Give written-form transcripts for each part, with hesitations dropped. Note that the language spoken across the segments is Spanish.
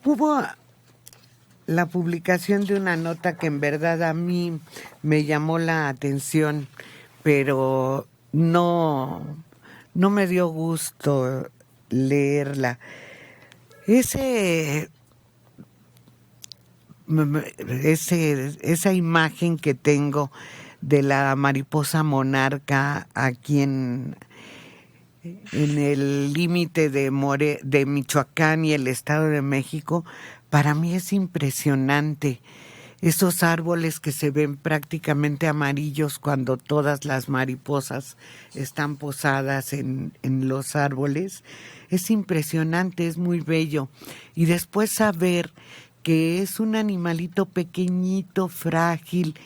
Hubo la publicación de una nota que en verdad a mí me llamó la atención, pero no me dio gusto leerla. Esa imagen que tengo de la mariposa monarca aquí en el límite de Michoacán y el Estado de México, para mí es impresionante. Esos árboles que se ven prácticamente amarillos cuando todas las mariposas están posadas en los árboles, es impresionante, es muy bello. Y después saber que es un animalito pequeñito, frágil,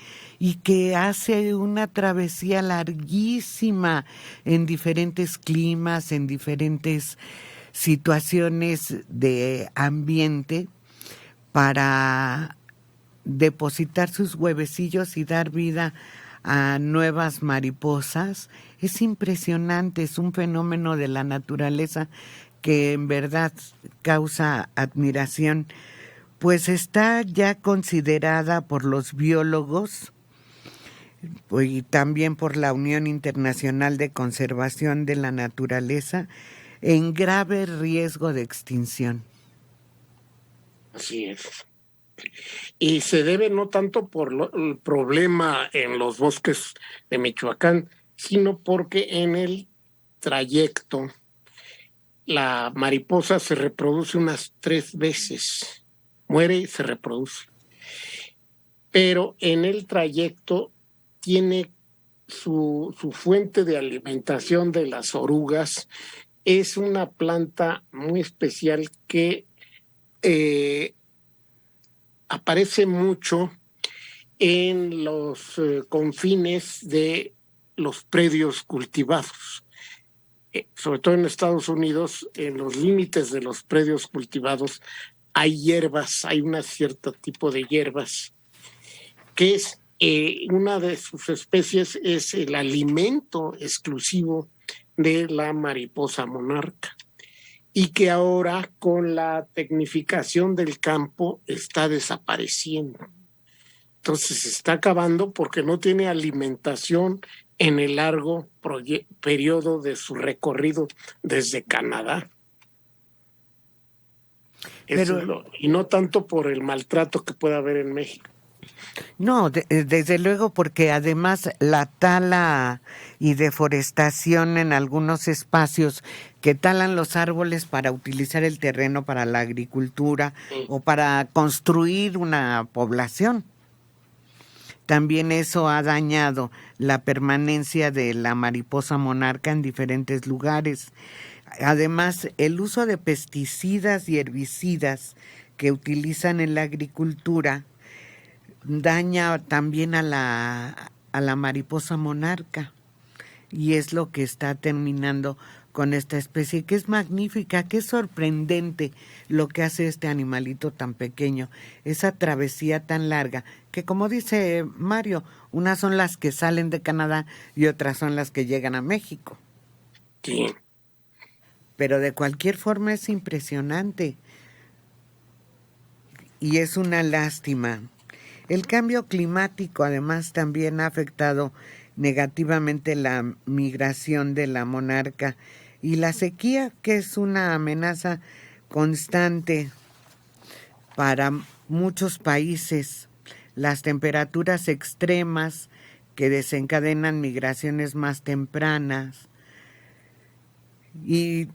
y que hace una travesía larguísima en diferentes climas, en diferentes situaciones de ambiente, para depositar sus huevecillos y dar vida a nuevas mariposas. Es impresionante, es un fenómeno de la naturaleza que en verdad causa admiración, pues está ya considerada por los biólogos y también por la Unión Internacional de Conservación de la Naturaleza en grave riesgo de extinción. Así es. Y se debe no tanto por el problema en los bosques de Michoacán, sino porque en el trayecto la mariposa se reproduce unas 3 veces, muere y se reproduce. Pero en el trayecto tiene su fuente de alimentación de las orugas. Es una planta muy especial que aparece mucho en los confines de los predios cultivados. Sobre todo en Estados Unidos, en los límites de los predios cultivados hay hierbas, hay un cierto tipo de hierbas que es una de sus especies es el alimento exclusivo de la mariposa monarca y que ahora con la tecnificación del campo está desapareciendo. Entonces se está acabando porque no tiene alimentación en el largo periodo de su recorrido desde Canadá. Y no tanto por el maltrato que pueda haber en México. No, desde luego, porque además la tala y deforestación en algunos espacios que talan los árboles para utilizar el terreno para la agricultura o para construir una población. También eso ha dañado la permanencia de la mariposa monarca en diferentes lugares. Además, el uso de pesticidas y herbicidas que utilizan en la agricultura daña también a la mariposa monarca, y es lo que está terminando con esta especie, que es magnífica, que es sorprendente lo que hace este animalito tan pequeño, esa travesía tan larga, que como dice Mario, unas son las que salen de Canadá y otras son las que llegan a México. Sí. Pero de cualquier forma es impresionante y es una lástima. El cambio climático además también ha afectado negativamente la migración de la monarca y la sequía, que es una amenaza constante para muchos países. Las temperaturas extremas que desencadenan migraciones más tempranas. Y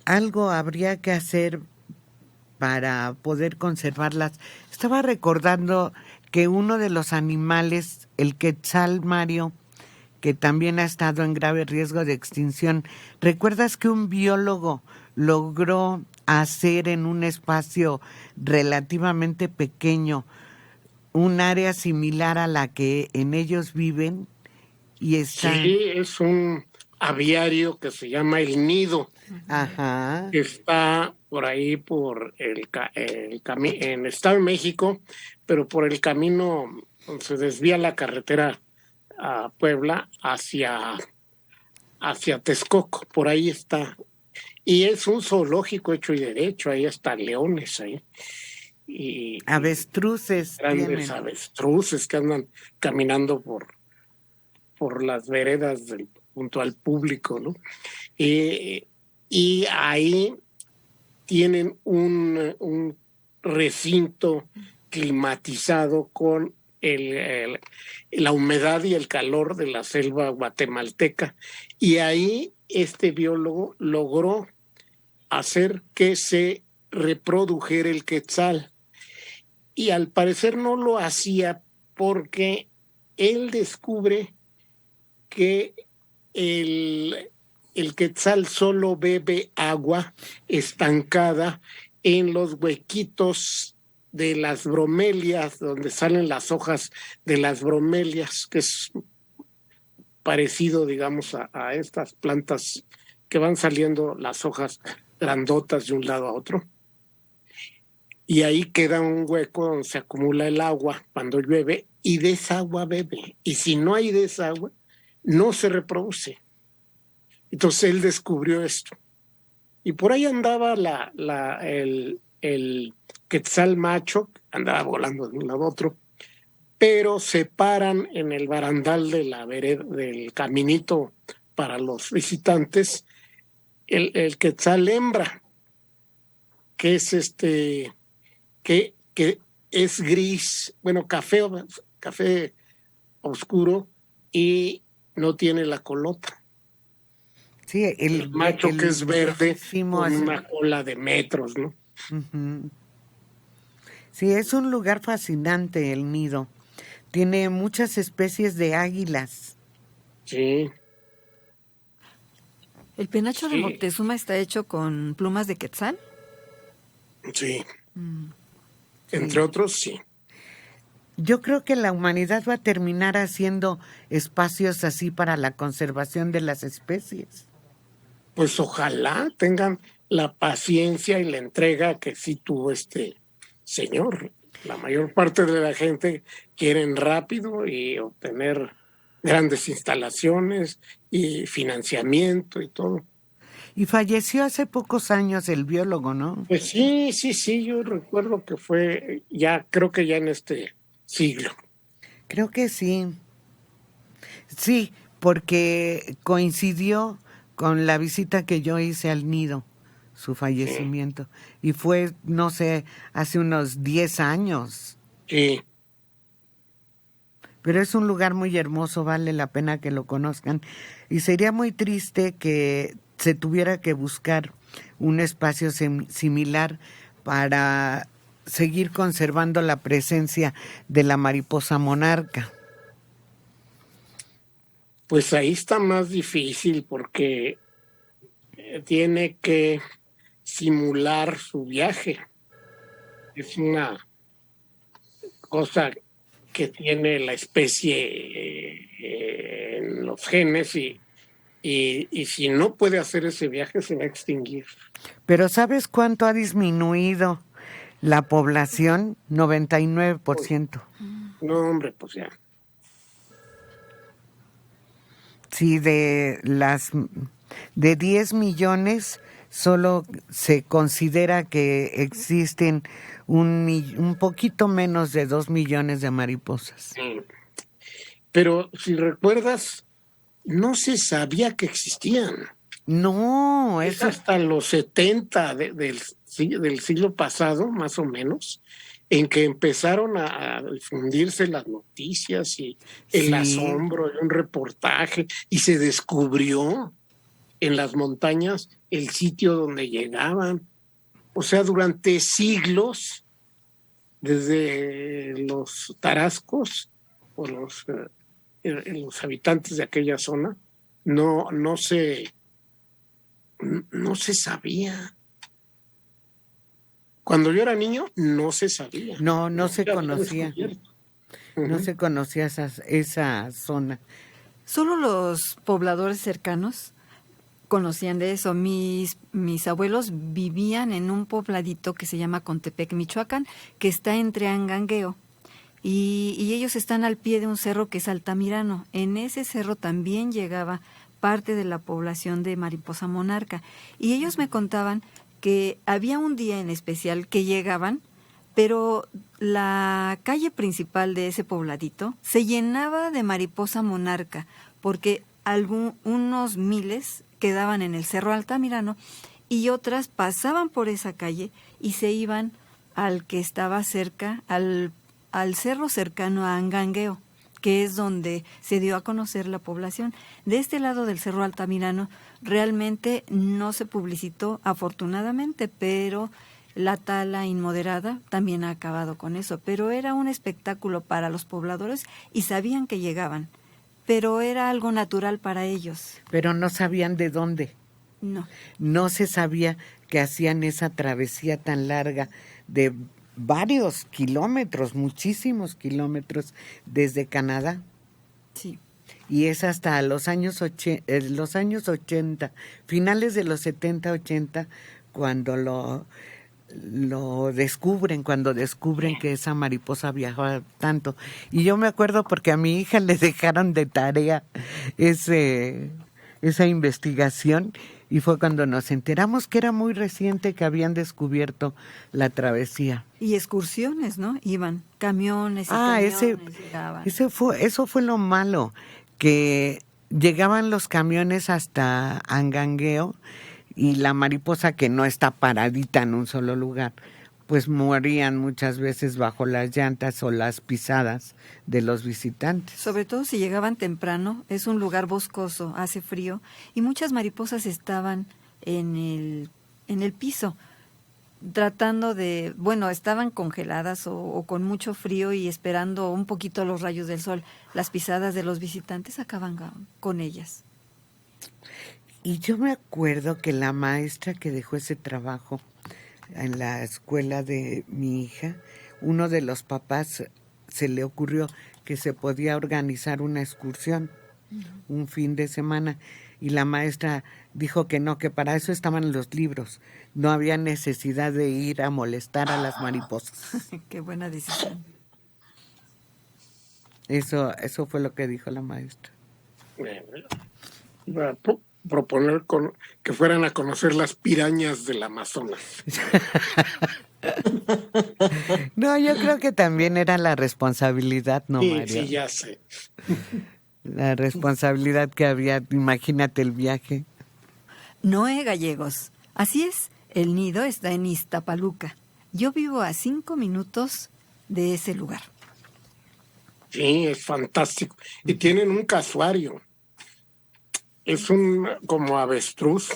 algo habría que hacer para poder conservarlas. Estaba recordando que uno de los animales, el quetzal, Mario, que también ha estado en grave riesgo de extinción, ¿recuerdas que un biólogo logró hacer en un espacio relativamente pequeño un área similar a la que en ellos viven? Y está... Sí, es un aviario que se llama El Nido. Ajá. Que está por ahí por el camino en Estado de México, pero por el camino se desvía la carretera a Puebla hacia Texcoco, por ahí está. Y es un zoológico hecho y derecho, ahí hasta leones ahí. Y avestruces grandes tienen. avestruces que andan caminando por las veredas junto al público, ¿no? Y ahí tienen un recinto climatizado con la humedad y el calor de la selva guatemalteca. Y ahí este biólogo logró hacer que se reprodujera el quetzal. Y al parecer no lo hacía porque él descubre que el quetzal solo bebe agua estancada en los huequitos de las bromelias, donde salen las hojas de las bromelias, que es parecido, digamos, a estas plantas que van saliendo las hojas grandotas de un lado a otro. Y ahí queda un hueco donde se acumula el agua cuando llueve y de esa agua bebe. Y si no hay de esa agua, no se reproduce. Entonces él descubrió esto. Y por ahí andaba el quetzal macho, andaba volando de un lado a otro, pero se paran en el barandal de la vereda, del caminito para los visitantes, el quetzal hembra, que es que es gris, bueno, café oscuro y no tiene la colota. Sí, el macho que es verde con así, una cola de metros, ¿no? Uh-huh. Sí, es un lugar fascinante el nido. Tiene muchas especies de águilas. Sí. ¿El penacho de Moctezuma está hecho con plumas de quetzal? Sí. Entre otros, sí. Yo creo que la humanidad va a terminar haciendo espacios así para la conservación de las especies. Pues ojalá tengan la paciencia y la entrega que sí tuvo este señor. La mayor parte de la gente quieren rápido y obtener grandes instalaciones y financiamiento y todo. Y falleció hace pocos años el biólogo, ¿no? Pues sí, yo recuerdo que fue creo que ya en este siglo. Creo que sí. Sí, porque coincidió con la visita que yo hice al nido, su fallecimiento. Sí. Y fue, no sé, hace unos 10 años. Sí. Pero es un lugar muy hermoso, vale la pena que lo conozcan. Y sería muy triste que se tuviera que buscar un espacio similar para seguir conservando la presencia de la mariposa monarca. Pues ahí está más difícil porque tiene que simular su viaje. Es una cosa que tiene la especie en los genes y si no puede hacer ese viaje se va a extinguir. Pero ¿sabes cuánto ha disminuido la población? 99%. No, hombre, pues ya. Sí, de 10 millones solo se considera que existen un poquito menos de 2 millones de mariposas. Pero si recuerdas, no se sabía que existían. No, es hasta los 70 del siglo pasado, más o menos, en que empezaron a difundirse las noticias y el asombro de un reportaje y se descubrió en las montañas el sitio donde llegaban. O sea, durante siglos, desde los tarascos o los habitantes de aquella zona, no se sabía. Cuando yo era niño, no se sabía. No se conocía. No se conocía esa zona. Solo los pobladores cercanos conocían de eso. Mis abuelos vivían en un pobladito que se llama Contepec, Michoacán, que está entre Angangueo. Y ellos están al pie de un cerro que es Altamirano. En ese cerro también llegaba parte de la población de mariposa monarca. Y ellos me contaban que había un día en especial que llegaban, pero la calle principal de ese pobladito se llenaba de mariposa monarca, porque unos miles quedaban en el Cerro Altamirano y otras pasaban por esa calle y se iban al que estaba cerca, al cerro cercano a Angangueo, que es donde se dio a conocer la población. De este lado del Cerro Altamirano realmente no se publicitó, afortunadamente, pero la tala inmoderada también ha acabado con eso. Pero era un espectáculo para los pobladores y sabían que llegaban, pero era algo natural para ellos. Pero no sabían de dónde. No. No se sabía que hacían esa travesía tan larga de varios kilómetros, muchísimos kilómetros desde Canadá. Sí. Y es hasta los años 80, finales de los 70, 80, cuando lo descubren, que esa mariposa viajaba tanto. Y yo me acuerdo porque a mi hija le dejaron de tarea esa investigación, y fue cuando nos enteramos que era muy reciente que habían descubierto la travesía. Y excursiones, ¿no? Iban camiones y camiones llegaban. Eso fue lo malo, que llegaban los camiones hasta Angangueo y la mariposa, que no está paradita en un solo lugar, pues morían muchas veces bajo las llantas o las pisadas de los visitantes. Sobre todo si llegaban temprano, es un lugar boscoso, hace frío, y muchas mariposas estaban en el piso, tratando estaban congeladas o con mucho frío y esperando un poquito los rayos del sol. Las pisadas de los visitantes acaban con ellas. Y yo me acuerdo que la maestra que dejó ese trabajo en la escuela de mi hija, uno de los papás se le ocurrió que se podía organizar una excursión, un fin de semana, y la maestra dijo que no, que para eso estaban los libros, no había necesidad de ir a molestar a las mariposas. Qué buena decisión. Eso fue lo que dijo la maestra. Iba a proponer que fueran a conocer las pirañas del Amazonas. No, yo creo que también era la responsabilidad, ¿no, Mario? Sí, ya sé. La responsabilidad que había, imagínate el viaje. Noé Gallegos, así es, el nido está en Iztapaluca. Yo vivo a 5 minutos de ese lugar. Sí, es fantástico. Y tienen un casuario. Es como avestruz,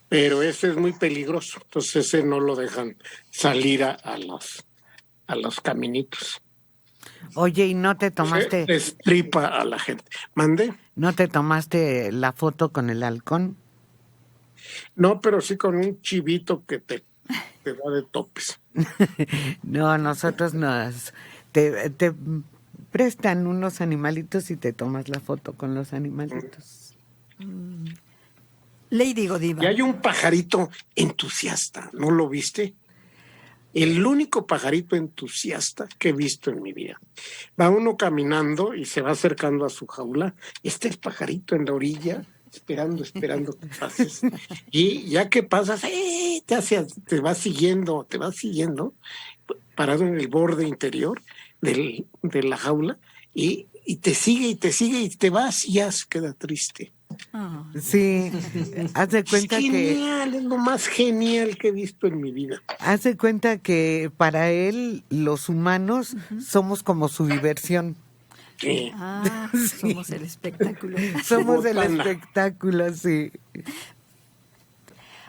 pero ese es muy peligroso. Entonces ese no lo dejan salir a los caminitos. Oye, ¿y no te tomaste? Destripa a la gente. ¿Mande? ¿No te tomaste la foto con el halcón? No, pero sí con un chivito que te da de topes. No, nosotros te prestan unos animalitos y te tomas la foto con los animalitos. Lady Godiva. Y hay un pajarito entusiasta, ¿no lo viste? El único pajarito entusiasta que he visto en mi vida. Va uno caminando y se va acercando a su jaula. Está el pajarito en la orilla, esperando que pases. Y ya que pasas, te va siguiendo, parado en el borde interior de la jaula, y te sigue y te vas y ya se queda triste. Oh. Sí, haz de cuenta genial, es lo más genial que he visto en mi vida. Haz de cuenta que para él los humanos somos como su diversión. Sí. Sí. Somos el espectáculo. Somos el espectáculo, sí.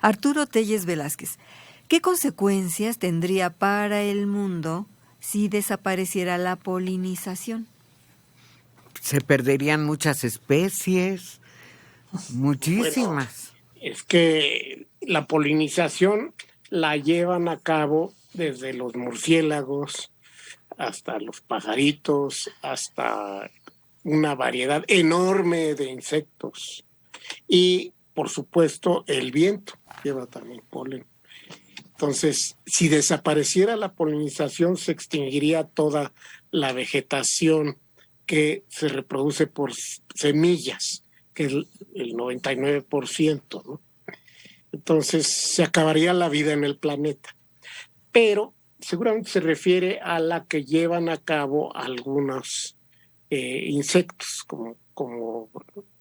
Arturo Telles Velázquez, ¿qué consecuencias tendría para el mundo si desapareciera la polinización? Se perderían muchas especies, muchísimas. Bueno, es que la polinización la llevan a cabo desde los murciélagos hasta los pajaritos, hasta una variedad enorme de insectos. Y, por supuesto, el viento lleva también polen. Entonces, si desapareciera la polinización, se extinguiría toda la vegetación que se reproduce por semillas, que es el 99%, ¿no? Entonces se acabaría la vida en el planeta. Pero seguramente se refiere a la que llevan a cabo algunos insectos, como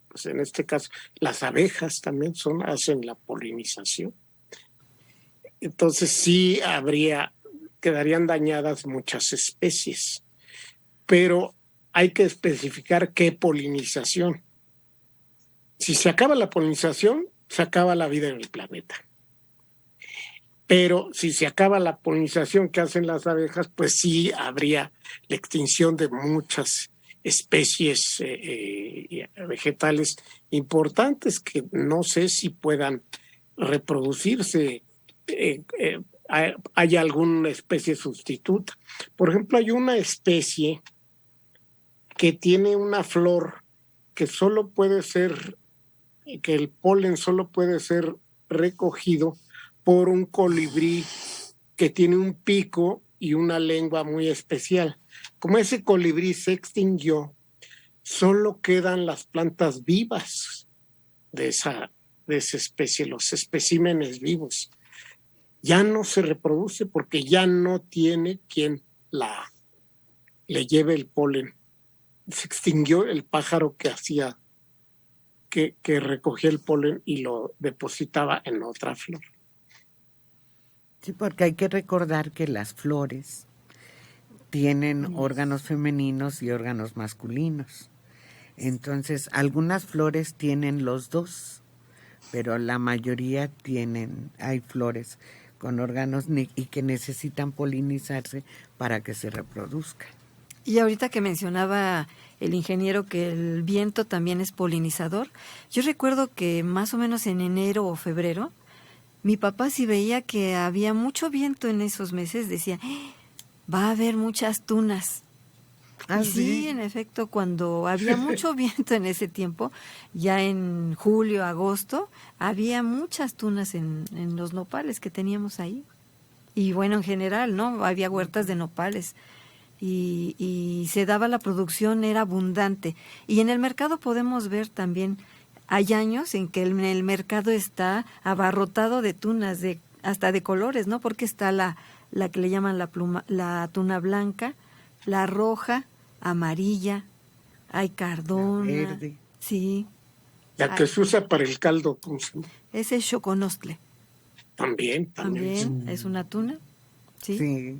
pues en este caso las abejas también hacen la polinización. Entonces sí quedarían dañadas muchas especies, pero hay que especificar qué polinización. Si se acaba la polinización, se acaba la vida en el planeta. Pero si se acaba la polinización que hacen las abejas, pues sí habría la extinción de muchas especies vegetales importantes que no sé si puedan reproducirse. Hay alguna especie sustituta. Por ejemplo, hay una especie que tiene una flor que que el polen solo puede ser recogido por un colibrí que tiene un pico y una lengua muy especial. Como ese colibrí se extinguió, solo quedan las plantas vivas de esa especie, los especímenes vivos. Ya no se reproduce porque ya no tiene quien le lleve el polen. Se extinguió el pájaro que recogía el polen y lo depositaba en otra flor. Sí, porque hay que recordar que las flores tienen órganos femeninos y órganos masculinos. Entonces, algunas flores tienen los dos, pero la mayoría hay flores con órganos y que necesitan polinizarse para que se reproduzcan. Y ahorita que mencionaba el ingeniero que el viento también es polinizador, yo recuerdo que más o menos en enero o febrero, mi papá si veía que había mucho viento en esos meses, decía, va a haber muchas tunas. Ah, y sí, en efecto, cuando había mucho viento en ese tiempo, ya en julio, agosto, había muchas tunas en los nopales que teníamos ahí. Y bueno, en general, ¿no? Había huertas de nopales. Y se daba la producción, era abundante. Y en el mercado podemos ver también, hay años en que el mercado está abarrotado de tunas, hasta de colores, ¿no? Porque está la que le llaman la tuna blanca, la roja, amarilla, hay cardona, verde. Sí. La que se usa para el caldo, ese es xoconostle. También. También es una tuna, sí. Sí.